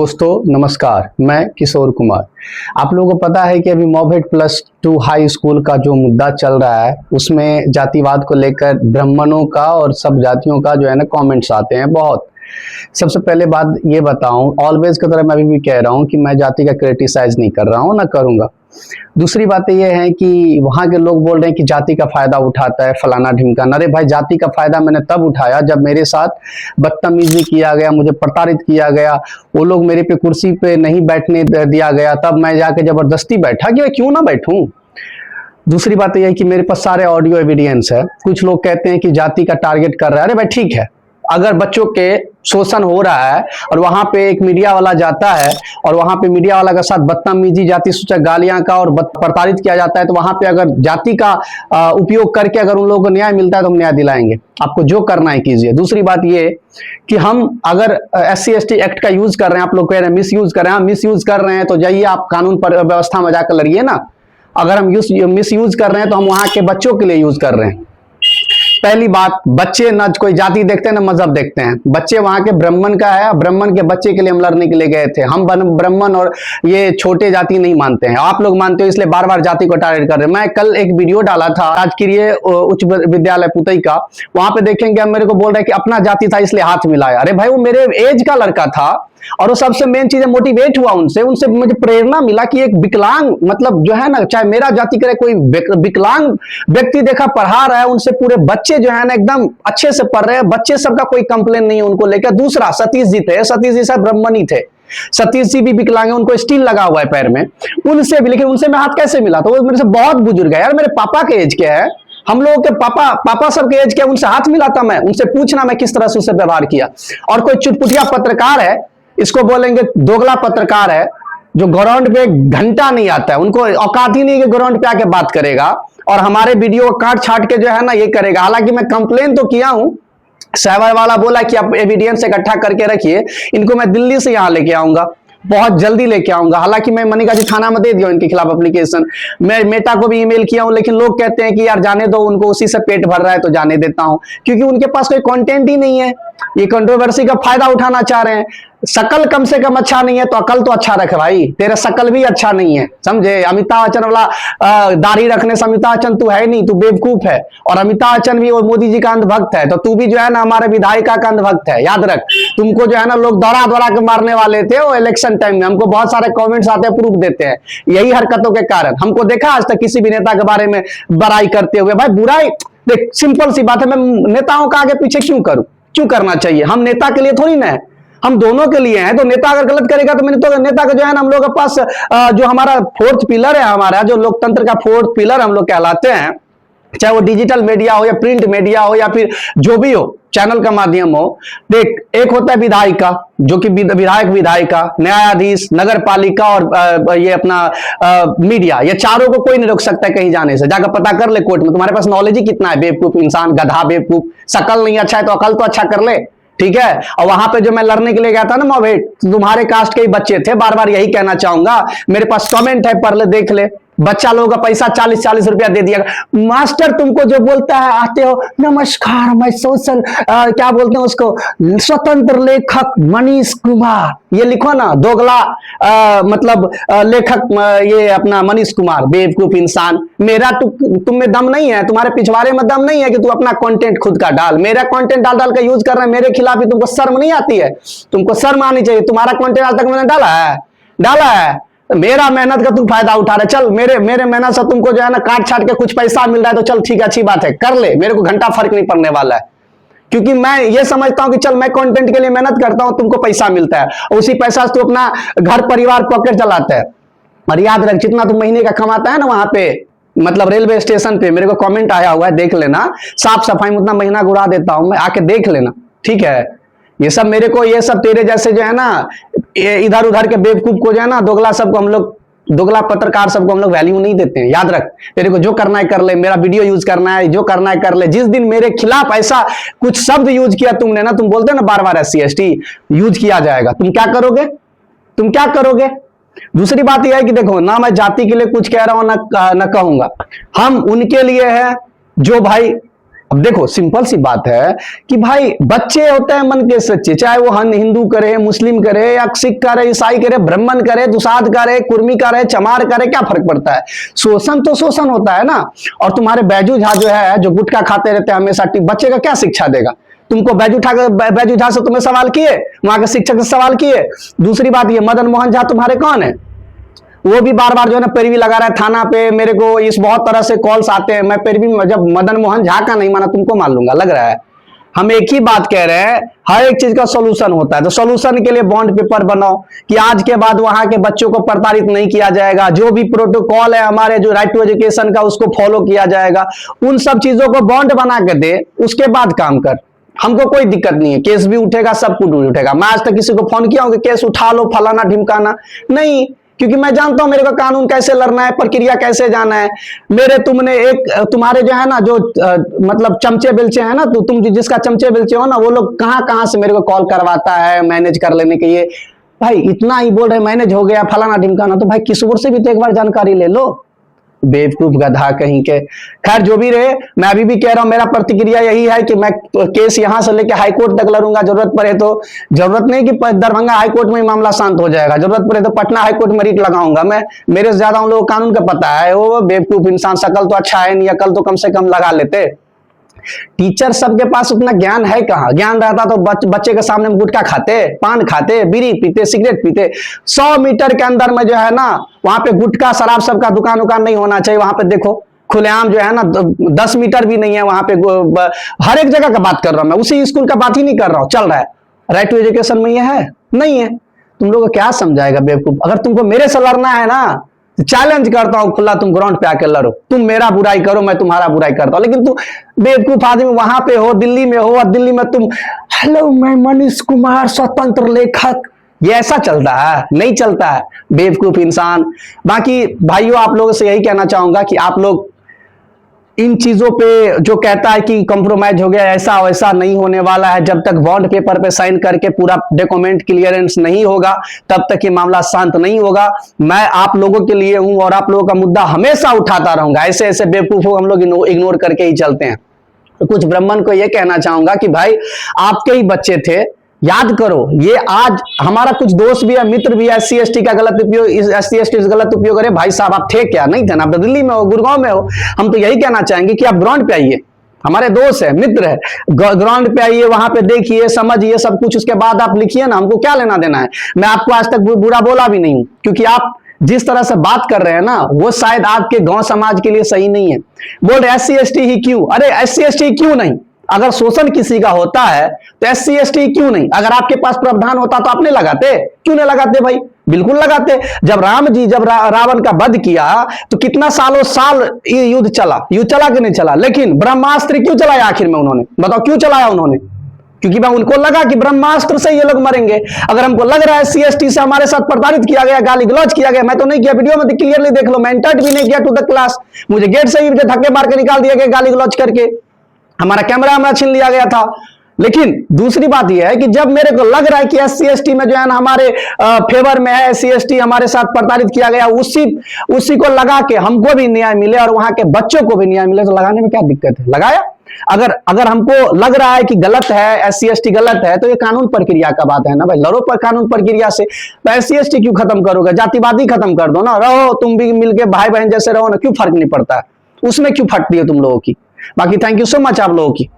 दोस्तों नमस्कार, मैं किशोर कुमार। आप लोगों को पता है कि अभी मॉवेट +2 हाई स्कूल का जो मुद्दा चल रहा है उसमें जातिवाद को लेकर ब्राह्मणों का और सब जातियों का जो है ना कमेंट्स आते हैं बहुत। सबसे पहले बात ये बताऊं, ऑलवेज की तरह मैं अभी भी कह रहा हूं कि मैं जाति का क्रिटिसाइज नहीं कर रहा हूं, ना करूंगा। दूसरी बातें ये है कि वहां के लोग बोल रहे हैं कि जाति का फायदा उठाता है फलाना ढिमकाना। अरे भाई, जाति का फायदा मैंने तब उठाया जब मेरे साथ बदतमीजी किया गया, मुझे प्रताड़ित किया गया, वो लोग मेरे पे कुर्सी पे नहीं बैठने दिया गया, तब मैं जाके जबरदस्ती बैठा कि मैं क्यों ना बैठूं। दूसरी बात यह है कि मेरे पास सारे ऑडियो एविडेंस है। कुछ लोग कहते हैं कि जाति का टारगेट कर रहा है। अरे भाई ठीक है, अगर बच्चों के शोषण हो रहा है और वहां पे एक मीडिया वाला जाता है और वहां पे मीडिया वाला के साथ बदतमीजी, जाति सूचक गालियां का और प्रताड़ित किया जाता है, तो वहां पे अगर जाति का उपयोग करके अगर उन लोगों को न्याय मिलता है तो हम न्याय दिलाएंगे। आपको जो करना है कीजिए। दूसरी बात ये कि हम अगर SC/ST एक्ट का यूज कर रहे हैं, आप लोग कह रहे हैं मिस यूज कर रहे हैं, मिस यूज कर रहे हैं तो जाइए आप कानून पर व्यवस्था में जाकर लड़िए ना। अगर हम मिस यूज कर रहे हैं तो हम वहां के बच्चों के लिए यूज कर रहे हैं। पहली बात, बच्चे न कोई जाति देखते हैं न मजहब देखते हैं। बच्चे वहां के ब्राह्मण का है, ब्राह्मण के बच्चे के लिए हम लड़ने के लिए गए थे। हम ब्राह्मण और ये छोटे जाति नहीं मानते हैं, आप लोग मानते हो, इसलिए बार बार जाति को टारगेट कर रहे हैं। मैं कल एक वीडियो डाला था राजकीय उच्च विद्यालय पुतई का, वहां पे देखेंगे मेरे को बोल रहे हैं कि अपना जाति था इसलिए हाथ मिलाया। अरे भाई, वो मेरे एज का लड़का था और वो सबसे मेन चीज है मोटिवेट हुआ उनसे मुझे प्रेरणा मिला कि एक विकलांग, मतलब जो है ना, चाहे मेरा जाति करे, कोई विकलांग व्यक्ति देखा पढ़ा रहा है, उनसे पूरे बच्चे जो है ना एकदम अच्छे से पढ़ रहे हैं। बच्चे सबका कोई कंप्लेन नहीं है उनको लेकर। दूसरा, सतीश जी थे, सतीश जी शायद ब्राह्मणी थे, सतीश जी भी विकलांग है, उनको स्टील लगा हुआ है पैर में, उनसे भी, लेकिन उनसे मैं हाथ कैसे मिला? तो वो मेरे से बहुत बुजुर्ग है यार, मेरे पापा के एज के है, हम लोगों के पापा सबके एज के, उनसे हाथ मिलाता मैं, उनसे पूछना मैं किस तरह से उससे व्यवहार किया। और कोई चुटपुटिया पत्रकार है, इसको बोलेंगे दोगला पत्रकार है, जो ग्राउंड पे घंटा नहीं आता है, उनको औकात ही नहीं कि ग्राउंड पे आके बात करेगा और हमारे वीडियो को काट छाट के जो है ना ये करेगा। हालांकि मैं कंप्लेन तो किया हूं, सहवाग वाला बोला कि आप एविडेंस इकट्ठा करके रखिए, इनको मैं दिल्ली से यहां लेके आऊंगा, बहुत जल्दी लेके आऊंगा। हालांकि मैं मनिका जी थाना में दे दिया इनके खिलाफ एप्लीकेशन, मैं मेटा को भी ईमेल किया हूं, लेकिन लोग कहते हैं कि यार जाने दो, उनको उसी से पेट भर रहा है तो जाने देता हूं, क्योंकि उनके पास कोई कंटेंट ही नहीं है। ये कंट्रोवर्सी का फायदा उठाना चाह रहे हैं। शकल कम से कम अच्छा नहीं है तो अकल तो अच्छा रख भाई, तेरा शकल भी अच्छा नहीं है, समझे? अमिताभ बच्चन वाला दाढ़ी रखने से अमिताभ बच्चन तू है नहीं, तू बेवकूफ है। और अमिताभ बच्चन भी और मोदी जी का अंधभक्त है, तो तू भी जो है ना हमारे विधायिका का अंधभक्त है, याद रख। तुमको जो है ना लोग दौड़ा दौड़ा के मारने वाले थे वो इलेक्शन टाइम में, हमको बहुत सारे कमेंट्स आते हैं, प्रूफ देते हैं, यही हरकतों के कारण। हमको देखा आज तक किसी भी नेता के बारे में बुराई करते हुए? भाई बुराई देख, सिंपल सी बात है, मैं नेताओं का आगे पीछे क्यों करूं? क्यों करना चाहिए? हम नेता के लिए थोड़ी ना है, हम दोनों के लिए हैं। तो नेता अगर गलत करेगा तो मैंने तो नेता का जो है ना, हम लोग के पास जो हमारा फोर्थ पिलर है, हमारा जो लोकतंत्र का फोर्थ पिलर हम लोग कहलाते हैं, चाहे वो डिजिटल मीडिया हो या प्रिंट मीडिया हो या फिर जो भी हो, चैनल का माध्यम हो। देख, एक होता है विधायिका, जो कि विधायक, विधायिका, न्यायाधीश, नगर पालिका और ये अपना मीडिया, ये चारों को कोई नहीं रोक सकता है कहीं जाने से। जाकर पता कर ले कोर्ट में, तुम्हारे पास नॉलेज ही कितना है, बेवकूफ इंसान, गधा बेवकूफ। शकल नहीं अच्छा है तो अकल तो अच्छा कर ले, ठीक है? और वहां पे जो मैं लड़ने के लिए गया था ना मॉवेट, तुम्हारे कास्ट के ही बच्चे थे। बार बार यही कहना चाहूंगा, मेरे पास कमेंट है, पढ़ ले, देख ले। बच्चा लोगों का पैसा 40-40 रुपया दे दिया। मास्टर तुमको जो बोलता है, आते हो, नमस्कार मैं सोशल क्या बोलते हैं उसको, स्वतंत्र लेखक मनीष कुमार, ये लिखो ना, दोगला मतलब लेखक ये अपना मनीष कुमार, बेवकूफ इंसान। मेरा तुम में दम नहीं है, तुम्हारे पिछवाड़े में दम नहीं है कि तू अपना कंटेंट खुद का डाल। मेरा कंटेंट डाल डाल का यूज कर रहे हैं मेरे खिलाफ ही, तुमको शर्म नहीं आती है? तुमको शर्म आनी चाहिए। तुम्हारा कंटेंट आज तक मैंने डाला है। मेरा मेहनत का तुम फायदा उठा रहे। चल, मेरे मेहनत से तुमको जो है ना काट छाट के कुछ पैसा मिल रहा है तो चल ठीक है, अच्छी बात है, कर ले, मेरे को घंटा फर्क नहीं पड़ने वाला है, क्योंकि मैं ये समझता हूं कि चल मैं कंटेंट के लिए मेहनत करता हूं, तुमको पैसा मिलता है, और उसी पैसा से तू अपना घर परिवार पॉकेट चलाता है। और याद रख, जितना तू महीने का कमाता है ना वहां पे, मतलब रेलवे स्टेशन पे, मेरे को कमेंट आया हुआ है, देख लेना, साफ सफाई में उतना महीना गुड़ा देता हूं मैं, आके देख लेना, ठीक है? ये सब मेरे को, ये सब तेरे जैसे जो है ना इधर उधर के बेवकूफ को जो है ना, दोगला सबको हम लोग, दोगला पत्रकार सबको हम लोग वैल्यू नहीं देते हैं। याद रख, तेरे को जो करना है कर ले, मेरा वीडियो यूज करना है, जो करना है कर ले। जिस दिन मेरे खिलाफ ऐसा कुछ शब्द यूज किया तुमने ना, तुम बोलते ना बार बार SC/ST यूज किया जाएगा, तुम क्या करोगे? तुम क्या करोगे? दूसरी बात यह है कि देखो ना, मैं जाति के लिए कुछ कह रहा हूं ना कहूंगा, हम उनके लिए है जो भाई अब देखो सिंपल सी बात है कि भाई बच्चे होते हैं मन के सच्चे, चाहे वो हिंदू करे, मुस्लिम करे, या सिख करे, ईसाई करे, ब्राह्मण करे, दुसाध करे, कुर्मी करे, चमार करे, क्या फर्क पड़ता है? शोषण तो शोषण होता है ना। और तुम्हारे बैजू झा जो है, जो गुटखा खाते रहते हैं हमेशा, बच्चे का क्या शिक्षा देगा? तुमको बैजू झा से तुम्हें सवाल किए, वहां के शिक्षक से सवाल किए? दूसरी बात ये मदन मोहन झा तुम्हारे कौन है? वो भी बार बार जो है ना पैरवी लगा रहा है थाना पे, मेरे को इस बहुत तरह से कॉल्स आते हैं, मैं पैरवी जब मदन मोहन झा का नहीं माना तुमको मान लूंगा, लग रहा है। हम एक ही बात कह रहे हैं, हर एक चीज का सॉल्यूशन होता है, तो सॉल्यूशन के लिए बॉन्ड पेपर बनाओ कि आज के बाद वहां के बच्चों को प्रताड़ित नहीं किया जाएगा, जो भी प्रोटोकॉल है हमारे जो राइट टू एजुकेशन का उसको फॉलो किया जाएगा, उन सब चीजों को बॉन्ड बना के दे, उसके बाद काम कर। हमको कोई दिक्कत नहीं है, केस भी उठेगा, सब कुछ उठेगा। मैं आज तक किसी को फोन किया हूं कि केस उठा लो, फलाना ढिमकाना नहीं, क्योंकि मैं जानता हूं मेरे को कानून कैसे लड़ना है, प्रक्रिया कैसे जाना है। तुम्हारे जो है ना, जो मतलब चमचे बेलचे हैं ना, तो तुम जिसका चमचे बेलचे हो ना, वो लोग कहां कहां से मेरे को कॉल करवाता है मैनेज कर लेने के लिए। भाई इतना ही बोल रहे मैनेज हो गया, फलाना ढिमकाना, तो भाई किशोर से भी तो एक बार जानकारी ले लो, बेवकूफ गधा कहीं के। खैर जो भी रहे, मैं अभी भी कह रहा हूं, मेरा प्रतिक्रिया यही है कि मैं केस यहां से लेकर हाईकोर्ट तक लड़ूंगा, जरूरत पड़े तो। जरूरत नहीं कि दरभंगा हाईकोर्ट में ही मामला शांत हो जाएगा, जरूरत पड़े तो पटना हाईकोर्ट में रिट लगाऊंगा मैं। मेरे से ज्यादा उन लोगों को कानून का पता है। वो बेवकूफ इंसान, शकल तो अच्छा है नहीं, अकल तो कम से कम लगा लेते। टीचर सबके पास उतना ज्ञान है कहां? ज्ञान रहता तो बच्चे के सामने गुटखा खाते, पान खाते, बीड़ी पीते, सिगरेट पीते। 100 मीटर के अंदर में जो है ना, वहां पे गुटखा शराब सबका दुकान नहीं होना चाहिए। वहां पे देखो खुलेआम जो है ना, 10 मीटर भी नहीं है वहां पे। हर एक जगह का बात कर रहा हूं मैं, उसी स्कूल का बात ही नहीं कर रहा हूं, चल रहा है। राइट टू एजुकेशन में ये है नहीं है? तुम लोग को क्या समझाएगा बेवकूफ? अगर तुमको मेरे से लड़ना है ना, चैलेंज करता हूं खुला, तुम ग्राउंड पे आके लड़ो, तुम मेरा बुराई करो, मैं तुम्हारा बुराई करता हूं। लेकिन तुम बेवकूफ आदमी वहां पे हो, दिल्ली में हो, और दिल्ली में तुम हेलो मैं मनीष कुमार स्वतंत्र लेखक, ये ऐसा चलता है? नहीं चलता है, बेवकूफ इंसान। बाकी भाइयों आप लोगों से यही कहना चाहूंगा कि आप लोग इन चीजों पे जो कहता है कि कॉम्प्रोमाइज हो गया, ऐसा वैसा नहीं होने वाला है। जब तक बॉन्ड पेपर पे साइन करके पूरा डॉक्यूमेंट क्लियरेंस नहीं होगा, तब तक ये मामला शांत नहीं होगा। मैं आप लोगों के लिए हूं और आप लोगों का मुद्दा हमेशा उठाता रहूंगा। ऐसे ऐसे बेवकूफों हम लोग इग्नोर करके ही चलते हैं। तो कुछ ब्राह्मण को यह कहना चाहूंगा कि भाई आपके ही बच्चे थे, याद करो, ये आज हमारा कुछ दोस्त भी है, मित्र भी है, SC/ST का गलत उपयोग, SC/ST गलत उपयोग करे। भाई साहब आप थे क्या? नहीं थे ना, आप तो दिल्ली में हो, गुड़गांव में हो। हम तो यही कहना चाहेंगे कि आप ग्राउंड पे आइए, हमारे दोस्त है, मित्र है, ग्राउंड पे आइए, वहां पे देखिए, समझिए सब कुछ, उसके बाद आप लिखिए ना। हमको क्या लेना देना है? मैं आपको आज तक बुरा बोला भी नहीं हूं, क्योंकि आप जिस तरह से बात कर रहे हैं ना, वो शायद आपके गांव समाज के लिए सही नहीं है। बोल रहे SC/ST ही क्यों? अरे SC/ST क्यों नहीं? अगर शोषण किसी का होता है तो SC/ST क्यों नहीं? अगर आपके पास प्रावधान होता तो आपने लगाते? क्यों नहीं लगाते भाई? बिल्कुल लगाते। जब राम जी जब रावण का वध किया तो कितना सालों साल ये युद्ध चला कि नहीं चला? लेकिन ब्रह्मास्त्र क्यों चलाया आखिर में उन्होंने? बताओ क्यों चलाया उन्होंने? क्योंकि उनको लगा कि ब्रह्मास्त्र से ये लोग मरेंगे। अगर हमको लग रहा है SC/ST से हमारे साथ प्रताड़ित किया गया, गाली गलौज किया गया, मैं तो नहीं किया, वीडियो में क्लियरली देख लो, मैं इंटर्ट भी नहीं किया टू द क्लास। मुझे गेट से ही धक्के मार के निकाल दिया गया गाली गलौज करके, हमारा कैमरा छीन लिया गया था। लेकिन दूसरी बात यह है कि जब मेरे को लग रहा है कि SC/ST में जो है ना हमारे फेवर में है, SC/ST हमारे साथ प्रताड़ित किया गया, उसी को लगा के हमको भी न्याय मिले और वहां के बच्चों को भी न्याय मिले, तो लगाने में क्या दिक्कत है? लगाया। अगर हमको लग रहा है कि गलत है, SC/ST गलत है, तो ये कानून प्रक्रिया का बात है ना भाई, लड़ो पर कानून प्रक्रिया से। तो SC/ST क्यों खत्म करोगे? जातिवादी खत्म कर दो ना, रहो तुम भी मिलके भाई बहन जैसे रहो ना, क्यों फर्क नहीं पड़ता है? उसमें क्यों फटती है तुम लोगों की? बाकी थैंक यू सो मच आप लोगों की।